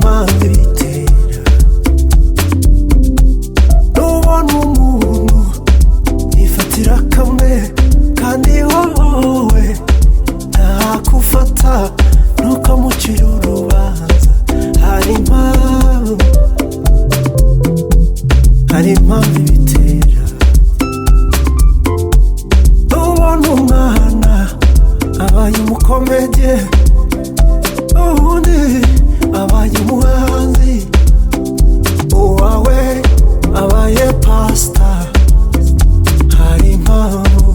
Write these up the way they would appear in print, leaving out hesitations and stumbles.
impamvu ibitera. Nubona umuntu yifatira kamwe kandi wowe ntakufata ntukamucira urubanza. Hari impamvu ibitera. Nubona umwana abaye umukomedi, ubundi abaye umuhanzi, uwawe abaye pasita. Hari impamvu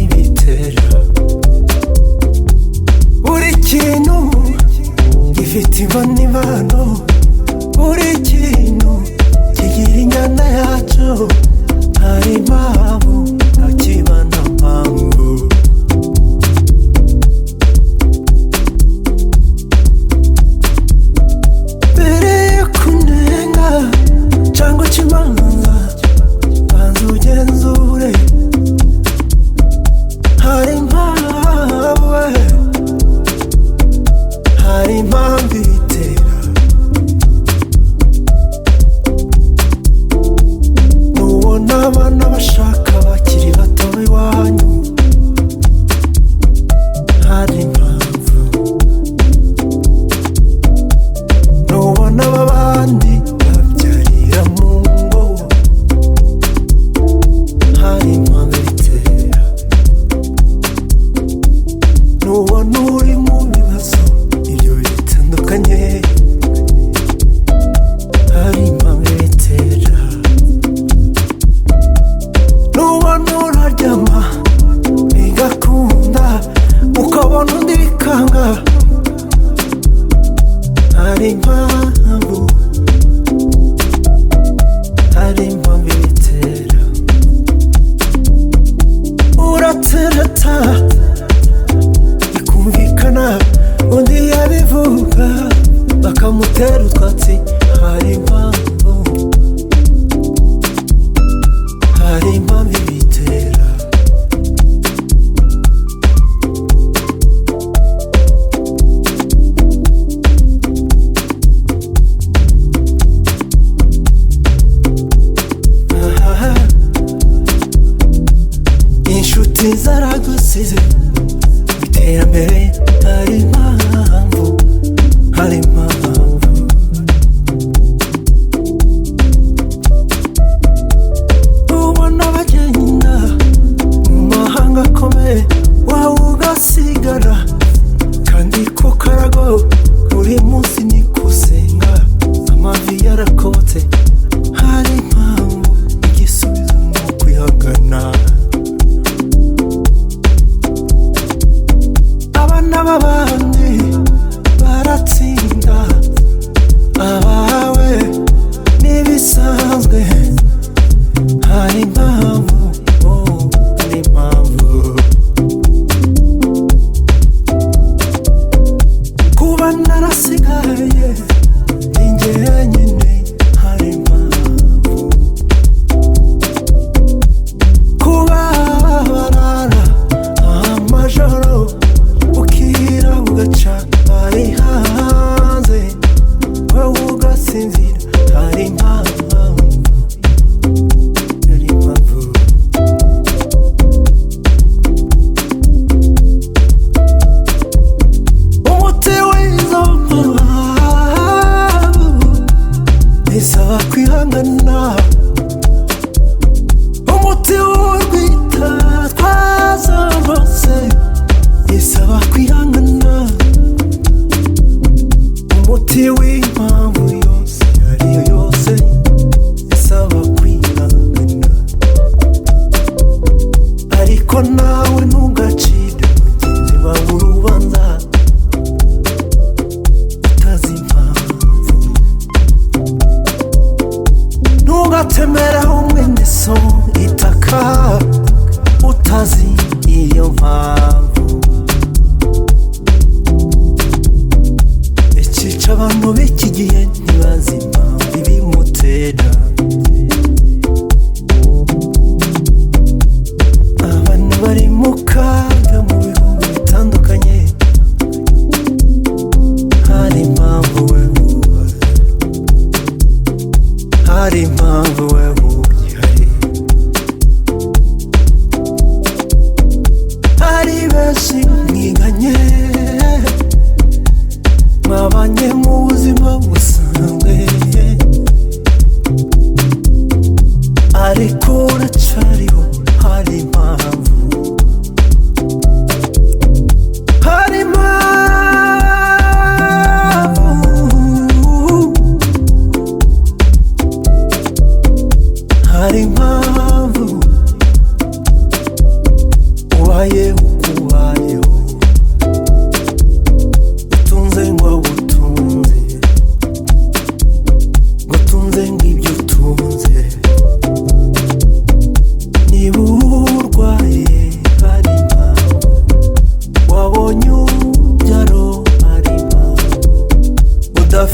ibitera. Buri kintu gifite imvo n'imvano, buri kintu kigira injyana yacyo. Hari impamvu ntakiba nta mpamvu. Mbere yo kunenga cyangwa ikimanza banza ugenzure. Hari impamvu ibitera. Nubona abana bashaka bakiri bato iwanyu, hari impamvu. Nubona abandi babyarira mu ngo, hari impamvu ibitera. Nubona uri mu bibazo ibyo bitandukanye, hari impamvu ibitera. Nubona uraryama bigakunda ukabona undi bikanga, hari impamvu ibitera. Uratereta bikumvikana undi yabivuga bakamutera utwatsi, hari impamvu ibitera. Inshuti zaragusize iterambere, hari impamvu. Ubona bagenda mu mahanga akomeye, wawe ugasigara kandi ko karago. Buri munsi ni kusenga, amavi yarakobotse. Hari impamvu, igisubizo ni ukwihangana. Abana b'abandi baratsinda, abawe n'ibisanzwe. Hari impamvu kuba narasigaye ninjye nyine. Hari impamvu kuba barara amajoro ukira ugaca ari hanze, wowe ugasinzira. Hari impamvu umuti w'izo mpamvu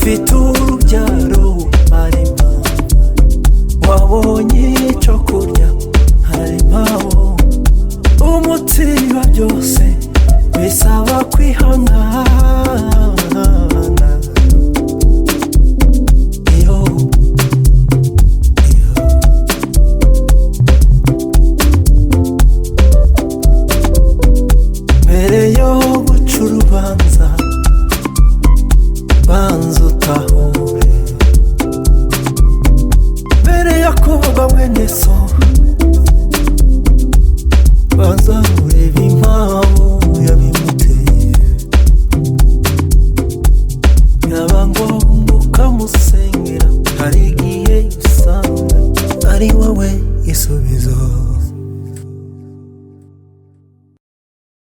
ufite urubyaro marima wabonye icyo kurya harimaho umuti wa byose bisaba kwihangana